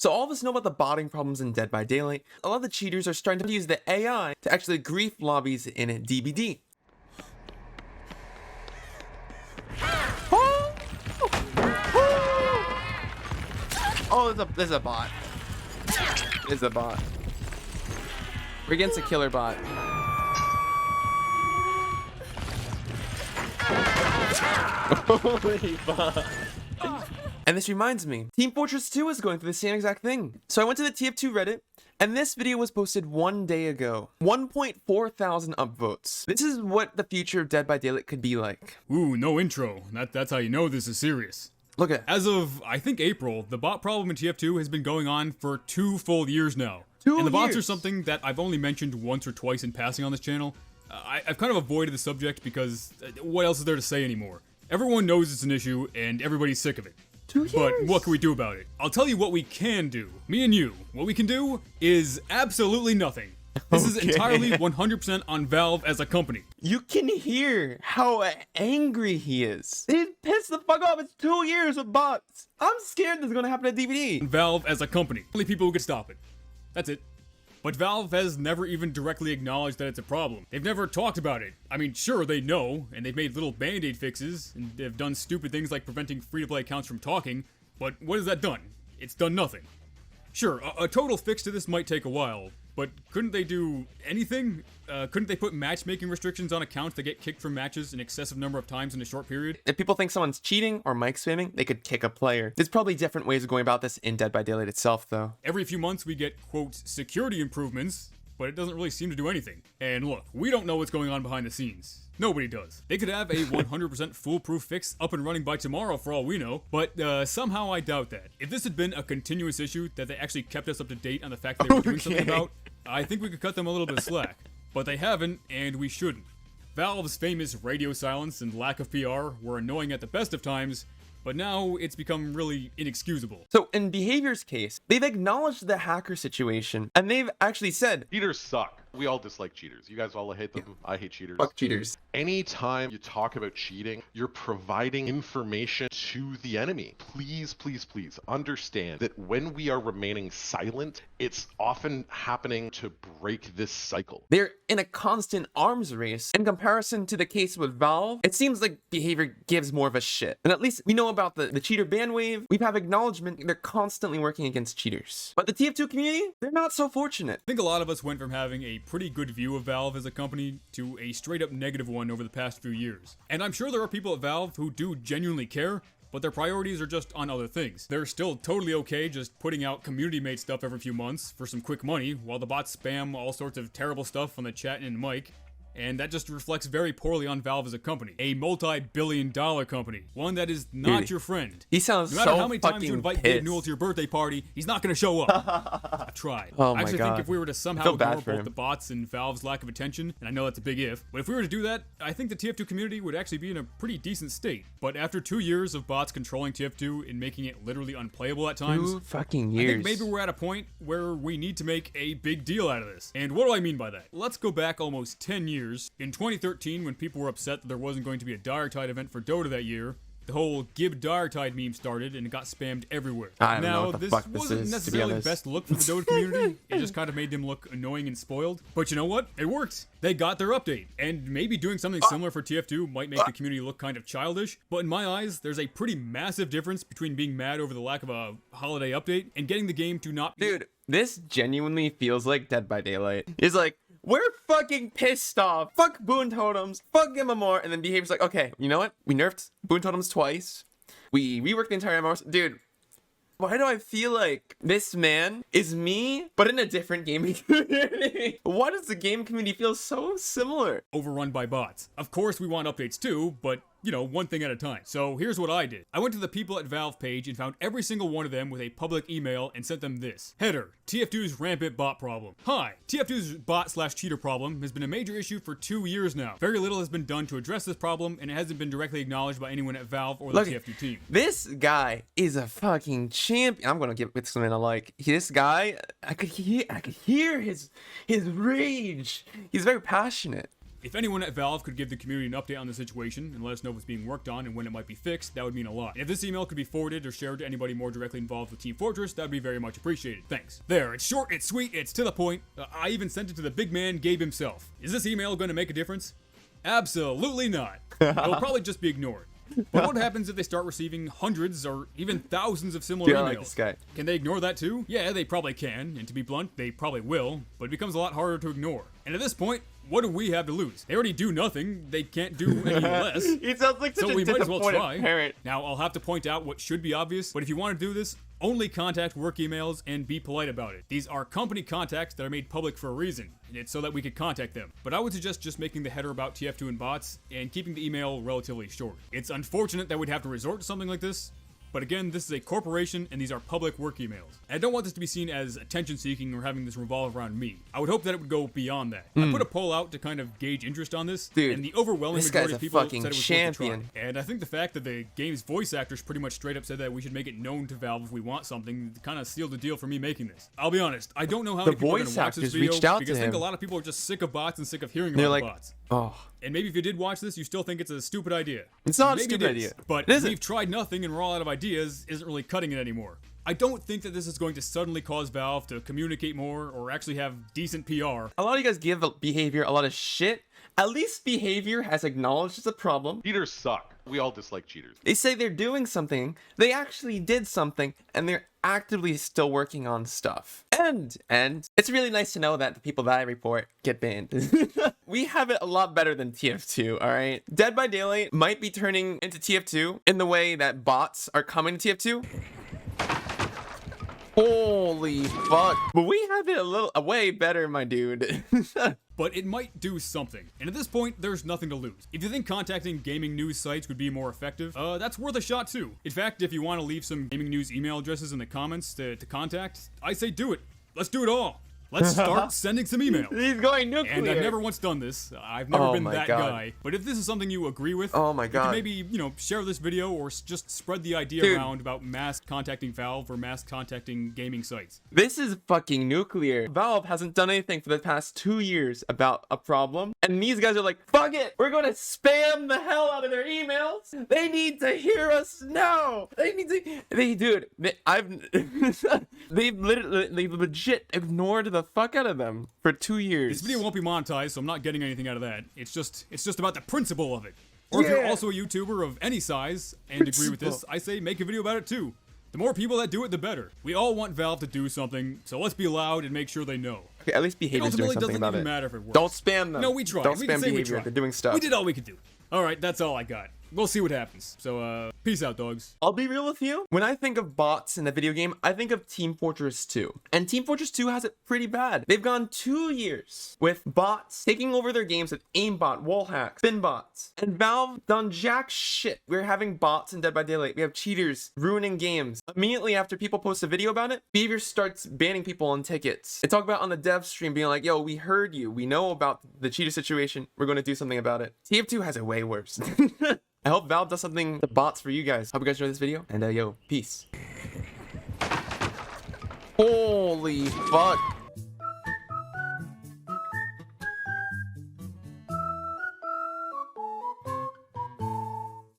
So all of us know about the botting problems in Dead by Daylight. A lot of the cheaters are starting to use the AI to actually grief lobbies in DBD. Oh, there's a bot. There's a bot. We're against a killer bot. Holy fuck. And this reminds me, Team Fortress 2 is going through the same exact thing. So I went to the TF2 Reddit, and this video was posted 1 day ago. 1.4 thousand upvotes. This is what the future of Dead by Daylight could be like. Ooh, no intro. That's how you know this is serious. Look at it. As of, I think, April, the bot problem in TF2 has been going on for 2 full years now. And the bots are something that I've only mentioned once or twice in passing on this channel. I've kind of avoided the subject because what else is there to say anymore? Everyone knows it's an issue and everybody's sick of it. 2 years. But what can we do about it? I'll tell you what we can do. Me and you. What we can do is absolutely nothing. This is entirely 100% on Valve as a company. You can hear how angry he is. He's pissed the fuck off. It's 2 years of bots. I'm scared this is gonna happen to DVD. Valve as a company. Only people who could stop it. That's it. But Valve has never even directly acknowledged that it's a problem. They've never talked about it. I mean, sure, they know, and they've made little band-aid fixes, and they've done stupid things like preventing free-to-play accounts from talking, but what has that done? It's done nothing. Sure, a total fix to this might take a while, but couldn't they do anything? Couldn't they put matchmaking restrictions on accounts that get kicked from matches an excessive number of times in a short period? If people think someone's cheating or mic spamming, they could kick a player. There's probably different ways of going about this in Dead by Daylight itself, though. Every few months we get, quote, security improvements, but it doesn't really seem to do anything. And look, we don't know what's going on behind the scenes. Nobody does. They could have a 100% foolproof fix up and running by tomorrow for all we know, but somehow I doubt that. If this had been a continuous issue that they actually kept us up to date on the fact that they were doing something about, I think we could cut them a little bit of slack. But they haven't, and we shouldn't. Valve's famous radio silence and lack of PR were annoying at the best of times, but now it's become really inexcusable. So in Behavior's case, they've acknowledged the hacker situation, and they've actually said, cheaters suck. We all dislike cheaters. You guys all hate them. Yeah. I hate cheaters. Fuck cheaters. Anytime you talk about cheating, you're providing information to the enemy. Please, please, please understand that when we are remaining silent, it's often happening to break this cycle. They're in a constant arms race. In comparison to the case with Valve, it seems like Behavior gives more of a shit. And at least we know about the cheater ban wave. We have acknowledgement they're constantly working against cheaters. But the TF2 community, they're not so fortunate. I think a lot of us went from having a pretty good view of Valve as a company to a straight up negative one over the past few years. And I'm sure there are people at Valve who do genuinely care, but their priorities are just on other things. They're still totally okay just putting out community-made stuff every few months for some quick money, while the bots spam all sorts of terrible stuff on the chat and mic. And that just reflects very poorly on Valve as a company. A multi-billion-dollar company. One that is not your friend. He sounds so No matter how many times you invite pissed. Gabe Newell to your birthday party, he's not going to show up. I tried. Oh my I actually God. think if we were to somehow ignore both the bots and Valve's lack of attention, and I know that's a big if, but if we were to do that, I think the TF2 community would actually be in a pretty decent state. But after 2 years of bots controlling TF2 and making it literally unplayable at times, 2 fucking years. I think maybe we're at a point where we need to make a big deal out of this. And what do I mean by that? Let's go back almost 10 years. In 2013, when people were upset that there wasn't going to be a Diretide event for Dota that year, the whole Gib Diretide meme started and it got spammed everywhere. I don't know now, what the this fuck this wasn't is, necessarily the best look for the Dota community. It just kind of made them look annoying and spoiled. But you know what? It worked. They got their update. And maybe doing something similar for TF2 might make the community look kind of childish. But in my eyes, there's a pretty massive difference between being mad over the lack of a holiday update and getting the game to not be... Dude, this genuinely feels like Dead by Daylight. It's like, we're fucking pissed off. Fuck Boon Totems. Fuck MMR. And then Behavior's like, okay, you know what? We nerfed Boon Totems twice. We reworked the entire MMR. Dude, why do I feel like this man is me, but in a different gaming community? Why does the game community feel so similar? Overrun by bots. Of course we want updates too, but you know, one thing at a time. So here's what I did. I went to the People at Valve page and found every single one of them with a public email and sent them this. Header, TF2's rampant bot problem. Hi, TF2's bot/cheater problem has been a major issue for 2 years now. Very little has been done to address this problem, and it hasn't been directly acknowledged by anyone at Valve or the TF2 team. This guy is a fucking champion. I'm gonna give this man a like. This guy, I could hear his rage. He's very passionate. If anyone at Valve could give the community an update on the situation and let us know what's being worked on and when it might be fixed, that would mean a lot. And if this email could be forwarded or shared to anybody more directly involved with Team Fortress, that would be very much appreciated. Thanks. There, it's short, it's sweet, it's to the point. I even sent it to the big man Gabe himself. Is this email going to make a difference? Absolutely not. It'll probably just be ignored. But what happens if they start receiving hundreds or even thousands of similar Yeah, I emails? like this guy. Can they ignore that too? Yeah, they probably can, and to be blunt, they probably will, but it becomes a lot harder to ignore. And at this point, what do we have to lose? They already do nothing, they can't do any less. He sounds like such So a we might as well disappointed try. parent. Now, I'll have to point out what should be obvious, but if you want to do this, only contact work emails and be polite about it. These are company contacts that are made public for a reason, and it's so that we could contact them. But I would suggest just making the header about TF2 and bots, and keeping the email relatively short. It's unfortunate that we'd have to resort to something like this, but again, this is a corporation and these are public work emails. And I don't want this to be seen as attention seeking or having this revolve around me. I would hope that it would go beyond that. I put a poll out to kind of gauge interest on this, Dude, and the overwhelming this majority guy's of a people fucking said it was champion. worth a try. And I think the fact that the game's voice actors pretty much straight up said that we should make it known to Valve if we want something kind of sealed the deal for me making this. I'll be honest, I don't know how many people are going voice to watch this actors video reached out to because I think him. a lot of people are just sick of bots and sick of hearing They're about like, bots. oh, And maybe if you did watch this, you still think it's a stupid idea. It's not a Maybe stupid it is, idea. But It isn't. we've tried nothing and we're all out of ideas isn't really cutting it anymore. I don't think that this is going to suddenly cause Valve to communicate more or actually have decent PR. a lot of you guys give behavior a lot of shit. At least behavior has acknowledged it's a problem. Cheaters suck. We all dislike cheaters. They say they're doing something. They actually did something, and they're actively still working on stuff. And it's really nice to know that the people that I report get banned. We have it a lot better than TF2, all right? Dead by Daylight might be turning into TF2 in the way that bots are coming to TF2. Holy fuck. But we have it a way better, my dude. But it might do something. And at this point, there's nothing to lose. If you think contacting gaming news sites would be more effective, that's worth a shot too. In fact, if you want to leave some gaming news email addresses in the comments to contact, I say do it. Let's do it all. Let's start sending some emails. He's going nuclear. And I've never once done this. I've never Oh been my that God. guy. But if this is something you agree with, Oh my you God. can maybe, share this video or just spread the idea Dude. around about mass contacting Valve or mass contacting gaming sites. This is fucking nuclear. Valve hasn't done anything for the past 2 years about a problem. And these guys are like, fuck it. We're going to spam the hell out of their emails. They need to hear us now. Dude, they've legit ignored the fuck out of them for 2 years. This video won't be monetized, so I'm not getting anything out of that. It's just about the principle of it. Or if you're Yeah. also a YouTuber of any size and agree with this, Principle. I say make a video about it too. The more people that do it, the better. We all want Valve to do something, so let's be loud and make sure they know. Okay, at least It behavior's doing ultimately something doesn't about even it. matter if it works. Don't spam them. No, we tried. Don't We spam can say we behavior. tried. They're doing stuff. We did all we could do. All right, that's all I got. We'll see what happens. So, peace out, dogs. I'll be real with you. When I think of bots in a video game, I think of Team Fortress 2. And Team Fortress 2 has it pretty bad. They've gone 2 years with bots taking over their games with aimbot, wall hacks, spin bots. And Valve done jack shit. We're having bots in Dead by Daylight. We have cheaters ruining games. Immediately after people post a video about it, behavior starts banning people on tickets. They talk about on the dev stream being like, yo, we heard you. We know about the cheater situation. We're going to do something about it. TF2 has it way worse. I hope Valve does something to bots for you guys. Hope you guys enjoyed this video. And yo, peace. Holy fuck.